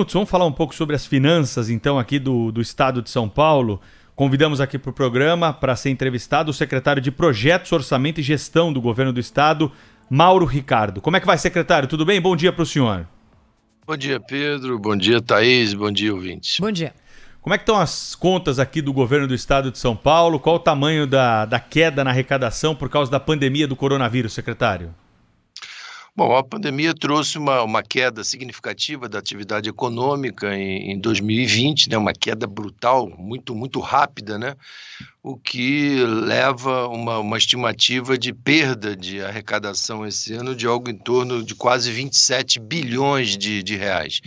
Vamos falar um pouco sobre as finanças, então, aqui do Estado de São Paulo. Convidamos aqui para o programa, para ser entrevistado, o secretário de Projetos, Orçamento e Gestão do Governo do Estado, Mauro Ricardo. Como é que vai, secretário? Tudo bem? Bom dia para o senhor. Bom dia, Pedro. Bom dia, Thaís. Bom dia, ouvintes. Bom dia. Como é que estão as contas aqui do Governo do Estado de São Paulo? Qual o tamanho da queda na arrecadação por causa da pandemia do coronavírus, secretário? Bom, a pandemia trouxe uma queda significativa da atividade econômica em 2020, né? Uma queda brutal, muito rápida, né? O que leva uma estimativa de perda de arrecadação esse ano de algo em torno de quase 27 bilhões de reais,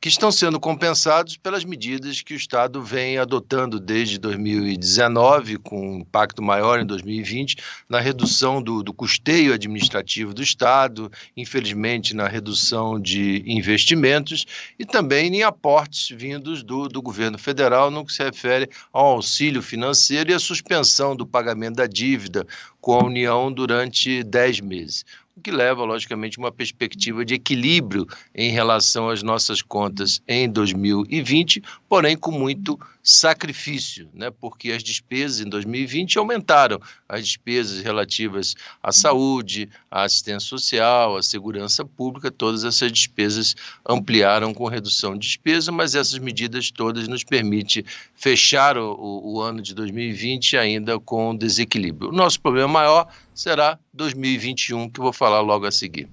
que estão sendo compensados pelas medidas que o Estado vem adotando desde 2019, com um impacto maior em 2020, na redução do custeio administrativo do Estado, infelizmente na redução de investimentos e também em aportes vindos do governo federal no que se refere ao auxílio financeiro e a suspensão do pagamento da dívida com a União durante 10 meses. O que leva, logicamente, uma perspectiva de equilíbrio em relação às nossas contas em 2020, porém com muito sacrifício, né? Porque as despesas em 2020 aumentaram, as despesas relativas à saúde, à assistência social, à segurança pública, todas essas despesas ampliaram com redução de despesa, mas essas medidas todas nos permitem fechar o ano de 2020 ainda com desequilíbrio. O nosso problema maior será 2021, que eu vou falar logo a seguir.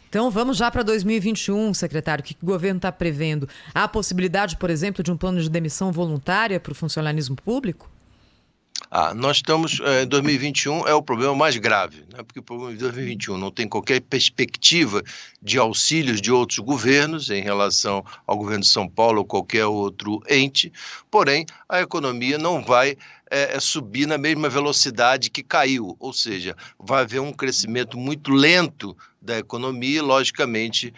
Então vamos já para 2021, secretário. O que o governo está prevendo? Há a possibilidade, por exemplo, de um plano de demissão voluntária para o funcionalismo público? Nós estamos, 2021 é o problema mais grave, né? Porque o problema de 2021 não tem qualquer perspectiva de auxílios de outros governos em relação ao governo de São Paulo ou qualquer outro ente, porém a economia não vai subir na mesma velocidade que caiu, ou seja, vai haver um crescimento muito lento da economia, logicamente,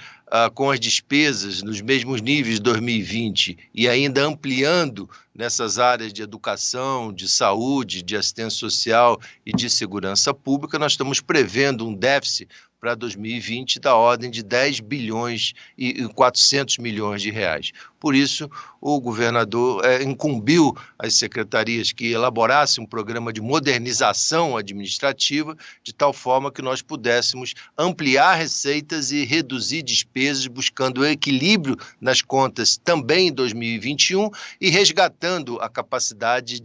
com as despesas nos mesmos níveis de 2020 e ainda ampliando nessas áreas de educação, de saúde, de assistência social e de segurança pública, nós estamos prevendo um déficit para 2020 da ordem de 10 bilhões e 400 milhões de reais. Por isso, o governador incumbiu as secretarias que elaborassem um programa de modernização administrativa, de tal forma que nós pudéssemos ampliar receitas e reduzir despesas, buscando o equilíbrio nas contas também em 2021 e resgatando a capacidade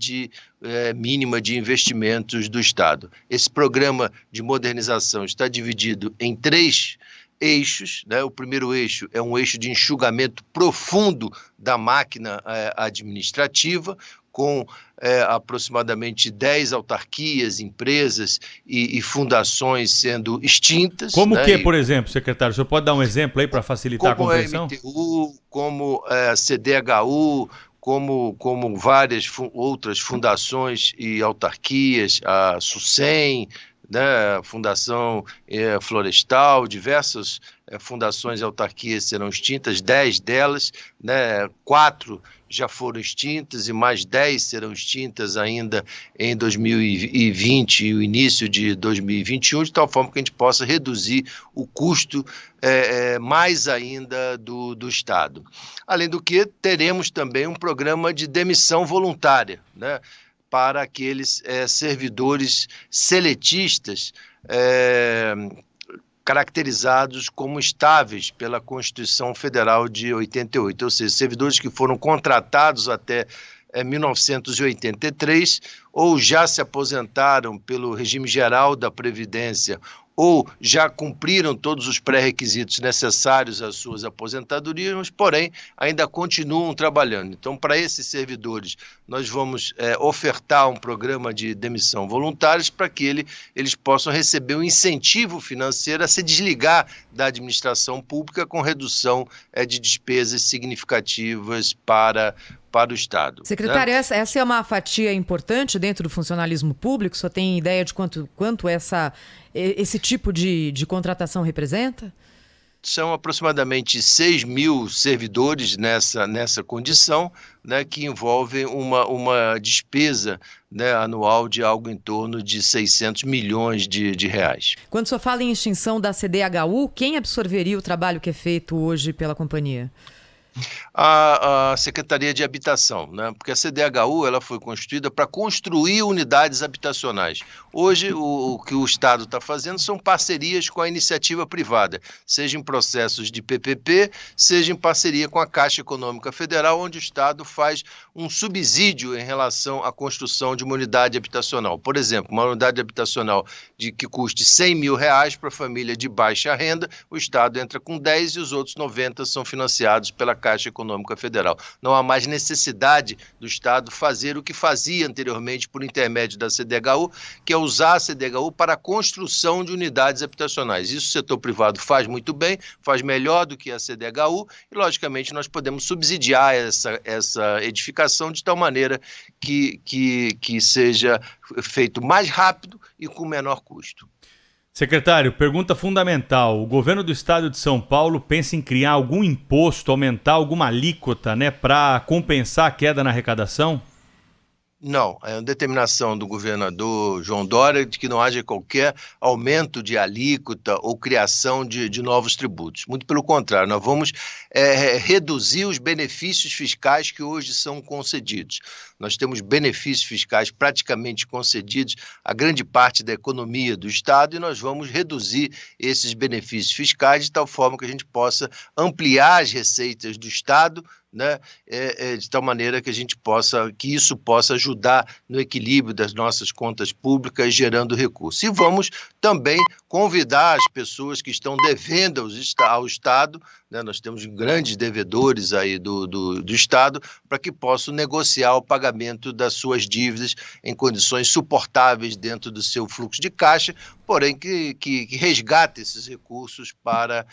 mínima de investimentos do Estado. Esse programa de modernização está dividido em 3 eixos, né? O primeiro eixo é um eixo de enxugamento profundo da máquina administrativa, com aproximadamente 10 autarquias, empresas e fundações sendo extintas. Como né? que, por exemplo, secretário? O senhor pode dar um exemplo aí para facilitar a compreensão? Como a MTU, como a CDHU, como várias outras fundações e autarquias, a SUSEM, né, a Fundação Florestal, diversas fundações e autarquias serão extintas, 10 delas, né, 4 já foram extintas e mais 10 serão extintas ainda em 2020 e o início de 2021, de tal forma que a gente possa reduzir o custo mais ainda do Estado. Além do que, teremos também um programa de demissão voluntária, né, para aqueles servidores seletistas caracterizados como estáveis pela Constituição Federal de 88, ou seja, servidores que foram contratados até 1983 ou já se aposentaram pelo regime geral da Previdência ou já cumpriram todos os pré-requisitos necessários às suas aposentadorias, mas, porém, ainda continuam trabalhando. Então, para esses servidores, nós vamos ofertar um programa de demissão voluntária para que eles possam receber um incentivo financeiro a se desligar da administração pública com redução de despesas significativas para o Estado. Secretário, né? Essa é uma fatia importante dentro do funcionalismo público? O senhor tem ideia de quanto esse tipo de contratação representa? São aproximadamente 6 mil servidores nessa condição, né, que envolvem uma despesa, né, anual de algo em torno de 600 milhões de reais. Quando o senhor fala em extinção da CDHU, quem absorveria o trabalho que é feito hoje pela companhia? A Secretaria de Habitação, né? Porque a CDHU ela foi constituída para construir unidades habitacionais. Hoje, o que o Estado está fazendo são parcerias com a iniciativa privada, seja em processos de PPP, seja em parceria com a Caixa Econômica Federal, onde o Estado faz um subsídio em relação à construção de uma unidade habitacional. Por exemplo, uma unidade habitacional que custe R$100 mil para a família de baixa renda, o Estado entra com 10 e os outros 90 são financiados pela Caixa Econômica Federal. Não há mais necessidade do Estado fazer o que fazia anteriormente por intermédio da CDHU, que é usar a CDHU para a construção de unidades habitacionais. Isso o setor privado faz muito bem, faz melhor do que a CDHU e, logicamente, nós podemos subsidiar essa edificação de tal maneira que seja feito mais rápido e com menor custo. Secretário, pergunta fundamental. O governo do estado de São Paulo pensa em criar algum imposto, aumentar alguma alíquota, né, para compensar a queda na arrecadação? Não, é uma determinação do governador João Dória de que não haja qualquer aumento de alíquota ou criação de novos tributos. Muito pelo contrário, nós vamos reduzir os benefícios fiscais que hoje são concedidos. Nós temos benefícios fiscais praticamente concedidos a grande parte da economia do Estado e nós vamos reduzir esses benefícios fiscais de tal forma que a gente possa ampliar as receitas do Estado, né, de tal maneira que isso possa ajudar no equilíbrio das nossas contas públicas, gerando recursos. E vamos também convidar as pessoas que estão devendo ao Estado, né, nós temos grandes devedores aí do Estado, para que possam negociar o pagamento das suas dívidas em condições suportáveis dentro do seu fluxo de caixa, porém que resgate esses recursos para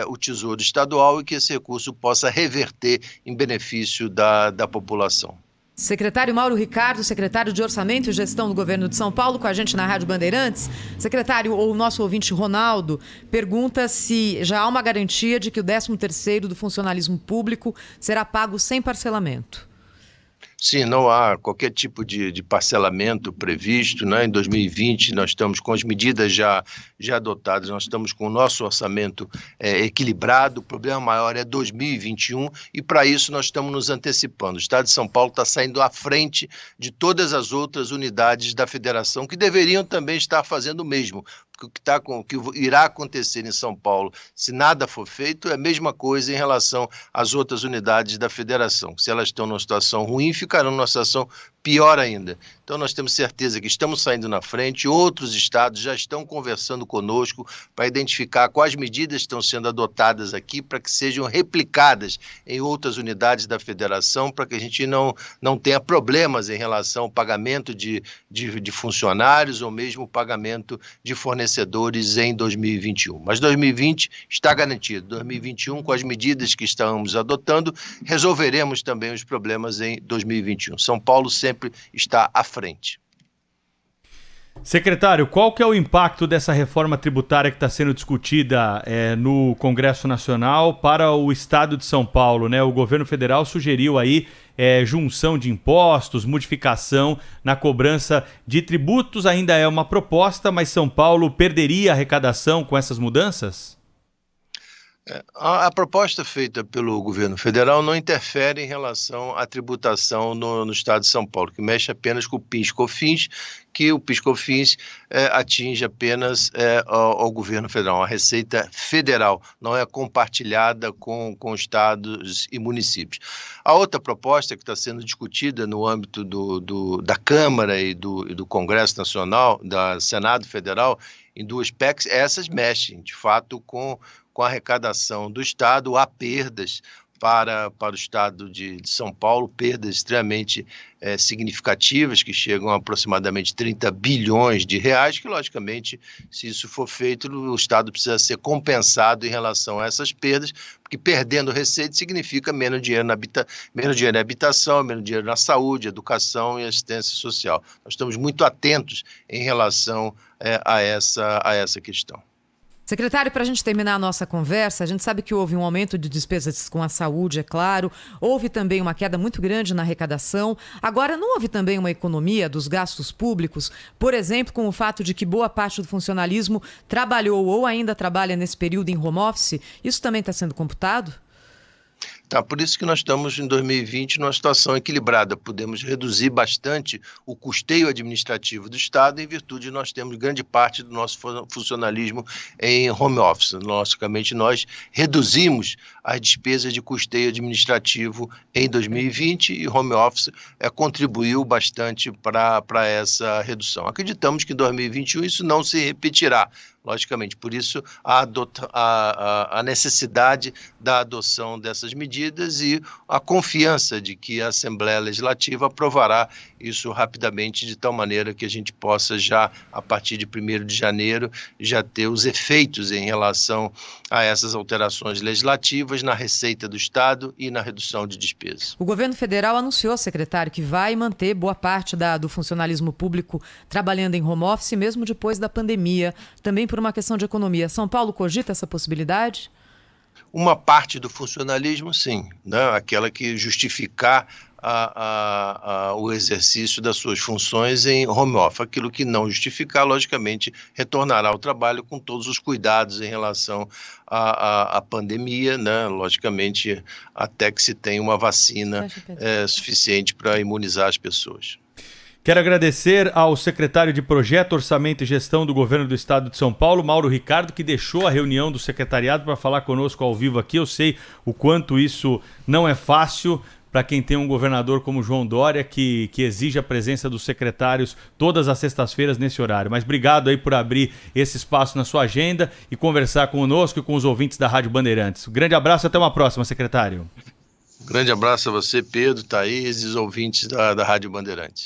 o Tesouro Estadual e que esse recurso possa reverter em benefício da população. Secretário Mauro Ricardo, secretário de Orçamento e Gestão do Governo de São Paulo, com a gente na Rádio Bandeirantes. Secretário, o nosso ouvinte Ronaldo pergunta se já há uma garantia de que o 13º do funcionalismo público será pago sem parcelamento. Sim, não há qualquer tipo de parcelamento previsto, né? Em 2020 nós estamos com as medidas já adotadas, nós estamos com o nosso orçamento equilibrado, o problema maior é 2021 e para isso nós estamos nos antecipando. O Estado de São Paulo está saindo à frente de todas as outras unidades da federação que deveriam também estar fazendo o mesmo. O que irá acontecer em São Paulo, se nada for feito, é a mesma coisa em relação às outras unidades da federação. Se elas estão numa situação ruim, ficarão numa situação pior ainda. Então nós temos certeza que estamos saindo na frente, outros estados já estão conversando conosco para identificar quais medidas estão sendo adotadas aqui para que sejam replicadas em outras unidades da federação, para que a gente não tenha problemas em relação ao pagamento de funcionários ou mesmo o pagamento de fornecedores em 2021. Mas 2020 está garantido. 2021, com as medidas que estamos adotando, resolveremos também os problemas em 2021. São Paulo sempre está à frente. Secretário, qual que é o impacto dessa reforma tributária que está sendo discutida no Congresso Nacional para o Estado de São Paulo, né? O governo federal sugeriu aí junção de impostos, modificação na cobrança de tributos. Ainda é uma proposta, mas São Paulo perderia arrecadação com essas mudanças? A proposta feita pelo governo federal não interfere em relação à tributação no estado de São Paulo, que mexe apenas com o PIS/COFINS, que o PIS/COFINS atinge apenas ao governo federal. A receita federal não é compartilhada com estados e municípios. A outra proposta que está sendo discutida no âmbito da Câmara e do Congresso Nacional, da Senado Federal, em duas PECs, essas mexem, de fato, com a arrecadação do Estado. Há perdas para o Estado de São Paulo, perdas extremamente significativas, que chegam a aproximadamente 30 bilhões de reais, que, logicamente, se isso for feito, o Estado precisa ser compensado em relação a essas perdas, porque perdendo receita significa menos dinheiro na habitação, menos dinheiro na saúde, educação e assistência social. Nós estamos muito atentos em relação a essa questão. Secretário, para a gente terminar a nossa conversa, a gente sabe que houve um aumento de despesas com a saúde, é claro, houve também uma queda muito grande na arrecadação. Agora, não houve também uma economia dos gastos públicos, por exemplo, com o fato de que boa parte do funcionalismo trabalhou ou ainda trabalha nesse período em home office? Isso também está sendo computado? Tá, por isso que nós estamos em 2020 numa situação equilibrada. Podemos reduzir bastante o custeio administrativo do Estado em virtude de nós termos grande parte do nosso funcionalismo em home office. Logicamente, nós reduzimos as despesas de custeio administrativo em 2020 e home office contribuiu bastante para essa redução. Acreditamos que em 2021 isso não se repetirá. Logicamente, por isso a necessidade da adoção dessas medidas e a confiança de que a Assembleia Legislativa aprovará isso rapidamente, de tal maneira que a gente possa já, a partir de 1º de janeiro, já ter os efeitos em relação a essas alterações legislativas na receita do Estado e na redução de despesas. O governo federal anunciou, secretário, que vai manter boa parte do funcionalismo público trabalhando em home office, mesmo depois da pandemia, também por uma questão de economia. São Paulo cogita essa possibilidade? Uma parte do funcionalismo, sim, né? Aquela que justificar o exercício das suas funções em home office. Aquilo que não justificar, logicamente, retornará ao trabalho com todos os cuidados em relação à pandemia, né? Logicamente, até que se tenha uma vacina suficiente para imunizar as pessoas. Quero agradecer ao secretário de Projeto, Orçamento e Gestão do Governo do Estado de São Paulo, Mauro Ricardo, que deixou a reunião do secretariado para falar conosco ao vivo aqui. Eu sei o quanto isso não é fácil para quem tem um governador como João Dória, que exige a presença dos secretários todas as sextas-feiras nesse horário. Mas obrigado aí por abrir esse espaço na sua agenda e conversar conosco e com os ouvintes da Rádio Bandeirantes. Um grande abraço e até uma próxima, secretário. Grande abraço a você, Pedro, Thaís e os ouvintes da Rádio Bandeirantes.